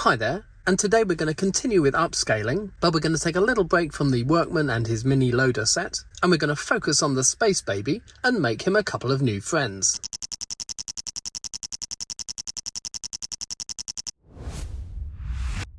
Hi there, and today we're going to continue with upscaling, but we're going to take a little break from the workman and his mini loader set, and we're going to focus on the space baby and make him a couple of new friends.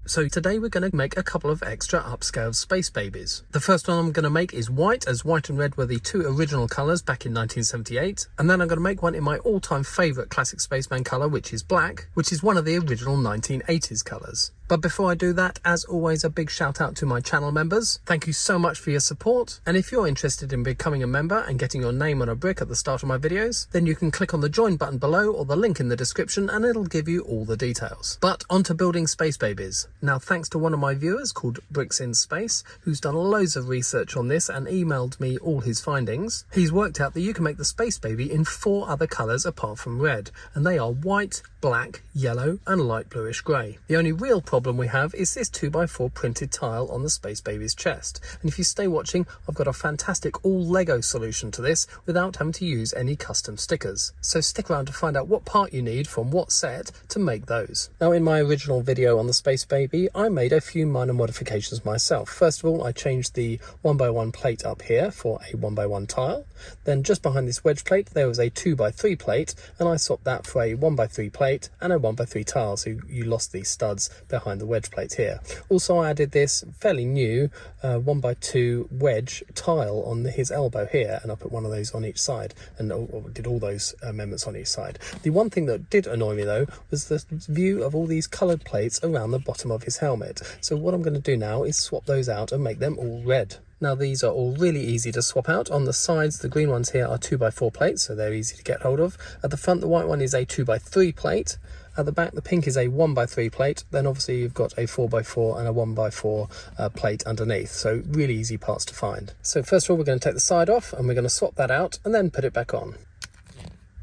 So today we're going to make a couple of extra upscaled space babies. The first one I'm going to make is white, as white and red were the two original colours back in 1978. And then I'm going to make one in my all-time favourite classic spaceman colour, which is black, which is one of the original 1980s colours. But before I do that, as always, a big shout out to my channel members. Thank you so much for your support. And if you're interested in becoming a member and getting your name on a brick at the start of my videos, then you can click on the join button below or the link in the description and it'll give you all the details. But on to building space babies. Now, thanks to one of my viewers called Bricks in Space, who's done loads of research on this and emailed me all his findings, he's worked out that you can make the space baby in 4 other colours apart from red, and they are white, black, yellow and light bluish grey. The only real problem we have is this 2x4 printed tile on the space baby's chest, and if you stay watching, I've got a fantastic all Lego solution to this without having to use any custom stickers. So stick around to find out what part you need from what set to make those. Now, in my original video on the space baby, I made a few minor modifications myself. First of all, I changed the 1x1 plate up here for a 1x1 tile. Then just behind this wedge plate there was a 2x3 plate, and I swapped that for a 1x3 plate and a 1x3 tile, so you lost these studs behind the wedge plate here. Also, I added this fairly new 1x2 wedge tile on his elbow here, and I put one of those on each side, and did all those amendments on each side. The one thing that did annoy me though was the view of all these coloured plates around the bottom of his helmet. So what I'm going to do now is swap those out and make them all red. Now, these are all really easy to swap out. On the sides, the green ones here are 2x4 plates, so they're easy to get hold of. At the front, the white one is a 2x3 plate. At the back, the pink is a 1x3 plate. Then obviously you've got a 4x4 and a 1x4 plate underneath. So really easy parts to find. So first of all, we're going to take the side off and we're going to swap that out and then put it back on.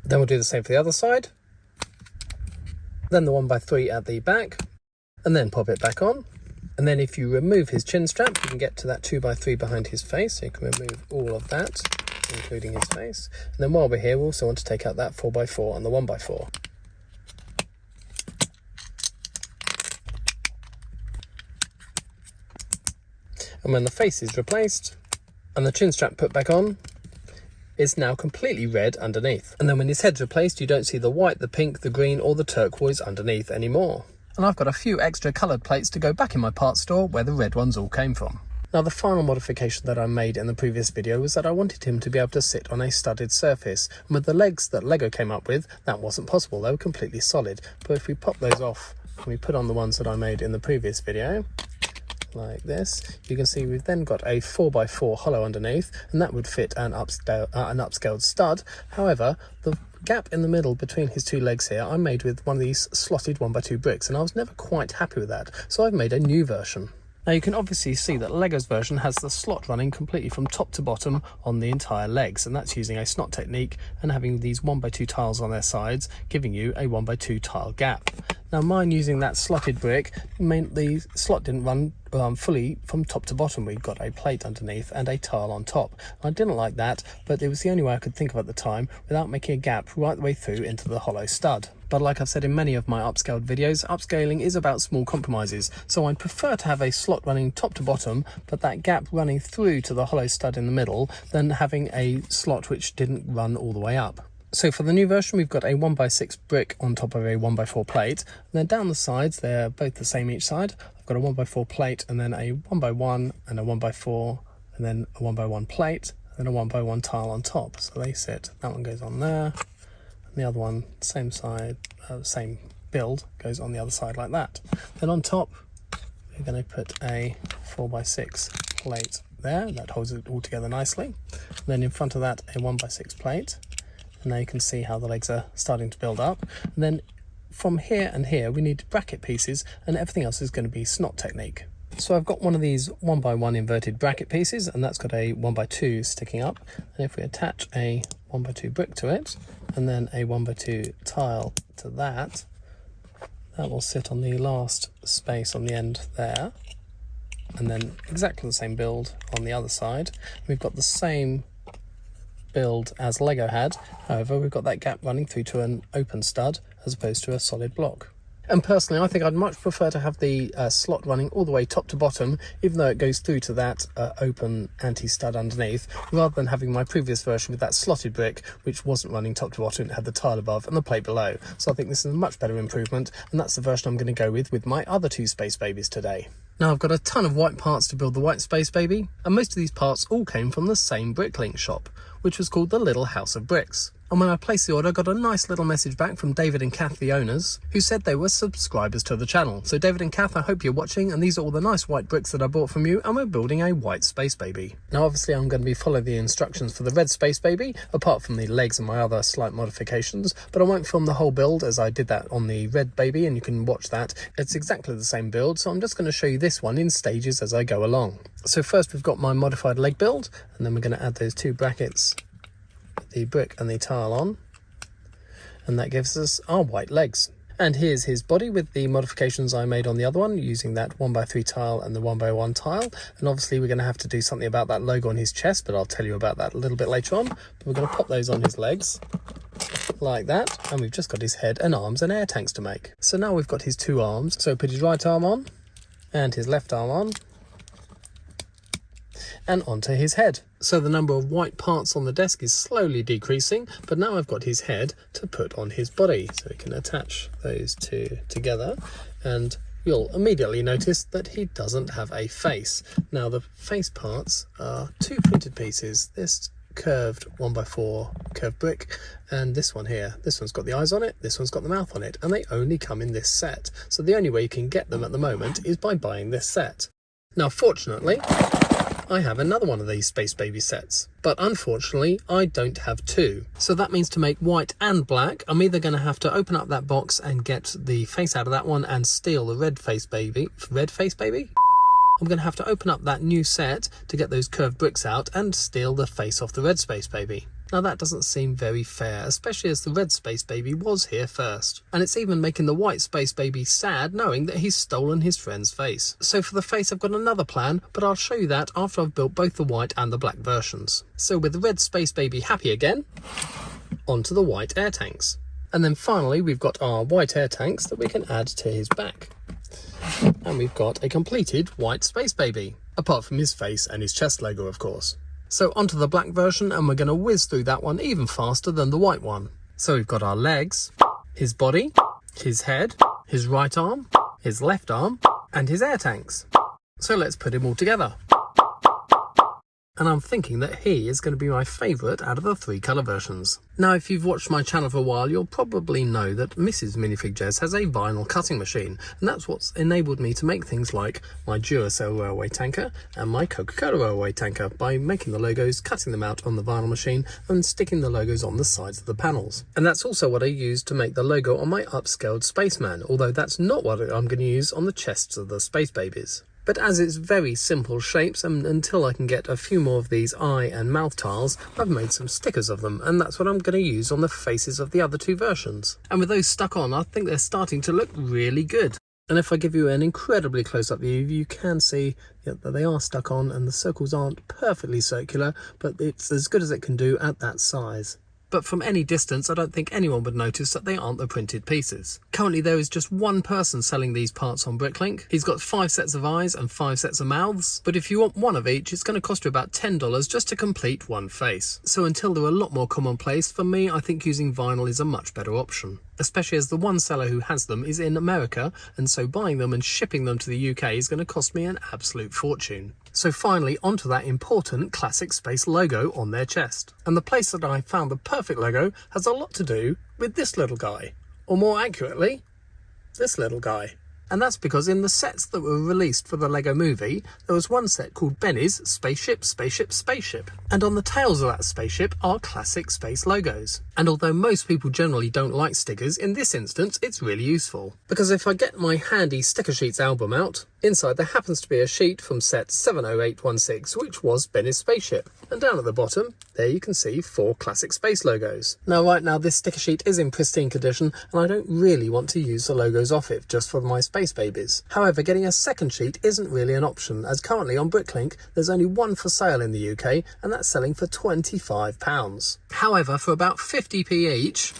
Then we'll do the same for the other side. Then the 1x3 at the back and then pop it back on. And then if you remove his chin strap, you can get to that 2x3 behind his face. So you can remove all of that, including his face. And then while we're here, we also want to take out that 4x4 and the 1x4. And when the face is replaced and the chin strap put back on, it's now completely red underneath. And then when his head's replaced, you don't see the white, the pink, the green or the turquoise underneath anymore. And I've got a few extra coloured plates to go back in my parts store where the red ones all came from. Now, the final modification that I made in the previous video was that I wanted him to be able to sit on a studded surface, and with the legs that Lego came up with, that wasn't possible. They were completely solid. But if we pop those off and we put on the ones that I made in the previous video, like this, you can see we've then got a 4x4 hollow underneath, and that would fit an upscaled stud. However, the gap in the middle between his two legs here I made with one of these slotted 1x2 bricks, and I was never quite happy with that, so I've made a new version. Now, you can obviously see that Lego's version has the slot running completely from top to bottom on the entire legs, and that's using a snot technique and having these 1x2 tiles on their sides, giving you a 1x2 tile gap. Now, mine using that slotted brick meant the slot didn't run fully from top to bottom. We've got a plate underneath and a tile on top. I didn't like that, but it was the only way I could think of at the time without making a gap right the way through into the hollow stud. But like I've said in many of my upscaled videos, upscaling is about small compromises, so I'd prefer to have a slot running top to bottom, but that gap running through to the hollow stud in the middle, than having a slot which didn't run all the way up. So for the new version, we've got a 1x6 brick on top of a 1x4 plate, and then down the sides, they're both the same each side. I've got a 1x4 plate, and then a 1x1, and a 1x4, and then a 1x1 plate, and then a 1x1 tile on top. So they sit, that one goes on there, and the other one, same side, same build, goes on the other side like that. Then on top, we're going to put a 4x6 plate there, that holds it all together nicely. And then in front of that, a 1x6 plate. And now you can see how the legs are starting to build up. And then from here and here, we need bracket pieces, and everything else is going to be snot technique. So I've got one of these 1x1 inverted bracket pieces, and that's got a 1x2 sticking up. And if we attach a 1x2 brick to it, and then a 1x2 tile to that, that will sit on the last space on the end there. And then exactly the same build on the other side. We've got the same build as Lego had, however we've got that gap running through to an open stud as opposed to a solid block. And personally, I think I'd much prefer to have the slot running all the way top to bottom, even though it goes through to that open anti-stud underneath, rather than having my previous version with that slotted brick, which wasn't running top to bottom. It had the tile above and the plate below. So I think this is a much better improvement, and that's the version I'm going to go with my other two Space Babies today. Now I've got a ton of white parts to build the white Space Baby, and most of these parts all came from the same Bricklink shop, which was called the Little House of Bricks. And when I placed the order, I got a nice little message back from David and Kath, the owners, who said they were subscribers to the channel. So David and Kath, I hope you're watching, and these are all the nice white bricks that I bought from you, and we're building a white Space Baby. Now obviously I'm going to be following the instructions for the red Space Baby, apart from the legs and my other slight modifications, but I won't film the whole build as I did that on the red baby, and you can watch that. It's exactly the same build, so I'm just going to show you this one in stages as I go along. So first we've got my modified leg build, and then we're going to add those two brackets, the brick and the tile on. And that gives us our white legs. And here's his body with the modifications I made on the other one, using that 1x3 tile and the 1x1 tile. And obviously we're going to have to do something about that logo on his chest, but I'll tell you about that a little bit later on. But we're going to pop those on his legs, like that. And we've just got his head and arms and air tanks to make. So now we've got his two arms. So put his right arm on, and his left arm on, and onto his head. So the number of white parts on the desk is slowly decreasing, but now I've got his head to put on his body, so we can attach those two together, and you'll immediately notice that he doesn't have a face. Now the face parts are two printed pieces, this curved 1x4 curved brick, and this one here. This one's got the eyes on it, this one's got the mouth on it, and they only come in this set. So the only way you can get them at the moment is by buying this set. Now fortunately, I have another one of these Space Baby sets, but unfortunately I don't have two. So that means to make white and black, I'm either going to have to open up that box and get the face out of that one and steal the red face baby. I'm going to have to open up that new set to get those curved bricks out and steal the face off the red Space Baby. Now that doesn't seem very fair, especially as the red Space Baby was here first. And it's even making the white Space Baby sad knowing that he's stolen his friend's face. So for the face I've got another plan, but I'll show you that after I've built both the white and the black versions. So with the red Space Baby happy again, onto the white air tanks. And then finally we've got our white air tanks that we can add to his back. And we've got a completed white Space Baby, apart from his face and his chest logo of course. So onto the black version, and we're going to whiz through that one even faster than the white one. So we've got our legs, his body, his head, his right arm, his left arm, and his air tanks. So let's put him all together. And I'm thinking that he is going to be my favourite out of the three colour versions. Now if you've watched my channel for a while, you'll probably know that Mrs. Minifig Jez has a vinyl cutting machine, and that's what's enabled me to make things like my Duracell railway tanker and my Coca-Cola railway tanker by making the logos, cutting them out on the vinyl machine and sticking the logos on the sides of the panels. And that's also what I used to make the logo on my upscaled Spaceman, although that's not what I'm going to use on the chests of the Space Babies. But as it's very simple shapes, and until I can get a few more of these eye and mouth tiles, I've made some stickers of them, and that's what I'm going to use on the faces of the other two versions. And with those stuck on, I think they're starting to look really good. And if I give you an incredibly close-up view, you can see that they are stuck on, and the circles aren't perfectly circular, but it's as good as it can do at that size. But from any distance, I don't think anyone would notice that they aren't the printed pieces. Currently, there is just one person selling these parts on Bricklink. He's got 5 sets of eyes and 5 sets of mouths, but if you want one of each, it's going to cost you about $10 just to complete one face. So until they're a lot more commonplace, for me, I think using vinyl is a much better option. Especially as the one seller who has them is in America, and so buying them and shipping them to the UK is going to cost me an absolute fortune. So finally, onto that important classic space logo on their chest. And the place that I found the perfect logo has a lot to do with this little guy. Or more accurately, this little guy. And that's because in the sets that were released for the Lego movie, there was one set called Benny's Spaceship, Spaceship, Spaceship. And on the tails of that spaceship are classic space logos. And although most people generally don't like stickers, in this instance it's really useful. Because if I get my handy sticker sheets album out, inside there happens to be a sheet from set 70816, which was Benny's Spaceship. And down at the bottom, there you can see 4 classic space logos. Now right now this sticker sheet is in pristine condition, and I don't really want to use the logos off it just for my Space Babies. However, getting a second sheet isn't really an option, as currently on Bricklink there's only one for sale in the UK, and that's selling for £25. However, for about 50p each,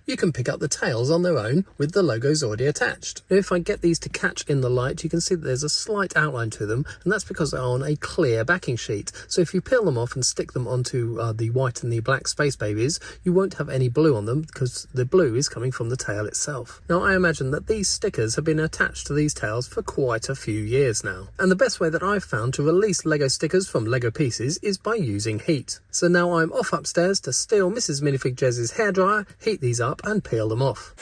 you can pick up the tails on their own with the logos already attached. Now, if I get these to catch in the light, you can see that there's a slight outline to them, and that's because they're on a clear backing sheet. So if you peel them off and stick them onto the white and the black Space Babies, you won't have any blue on them because the blue is coming from the tail itself. Now, I imagine that these stickers have been attached to these tails for quite a few years now. And the best way that I've found to release Lego stickers from Lego pieces is by using heat. So now I'm off upstairs to steal Mrs. Minifig Jez's hairdryer, heat these up and peel them off.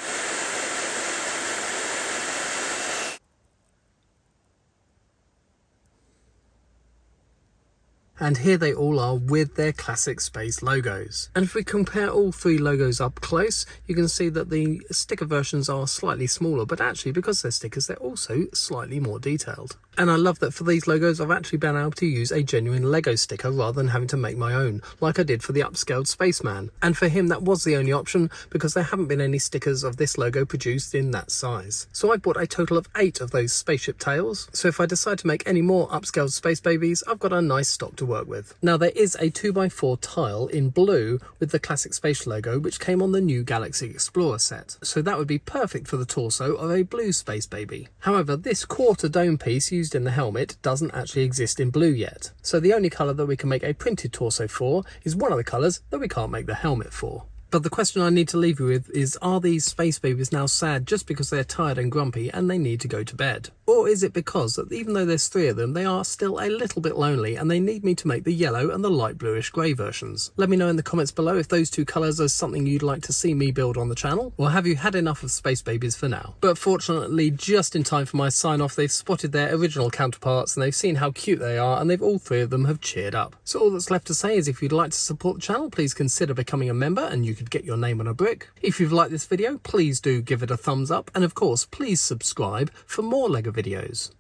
And here they all are with their classic space logos. And if we compare all three logos up close, you can see that the sticker versions are slightly smaller, but actually because they're stickers, they're also slightly more detailed. And I love that for these logos, I've actually been able to use a genuine Lego sticker rather than having to make my own, like I did for the upscaled spaceman. And for him, that was the only option because there haven't been any stickers of this logo produced in that size. So I bought a total of 8 of those spaceship tails. So if I decide to make any more upscaled Space Babies, I've got a nice stock to work with. Now there is a 2x4 tile in blue with the classic space logo which came on the new Galaxy Explorer set, so that would be perfect for the torso of a blue Space Baby. However, this quarter dome piece used in the helmet doesn't actually exist in blue yet, so the only colour that we can make a printed torso for is one of the colours that we can't make the helmet for. But the question I need to leave you with is, are these Space Babies now sad just because they're tired and grumpy and they need to go to bed? Or is it because that even though there's 3 of them, they are still a little bit lonely and they need me to make the yellow and the light bluish grey versions? Let me know in the comments below if those 2 colours are something you'd like to see me build on the channel, or have you had enough of Space Babies for now? But fortunately, just in time for my sign off, they've spotted their original counterparts and they've seen how cute they are, and all 3 of them have cheered up. So all that's left to say is, if you'd like to support the channel, please consider becoming a member and you could get your name on a brick. If you've liked this video, please do give it a thumbs up, and of course please subscribe for more Lego videos.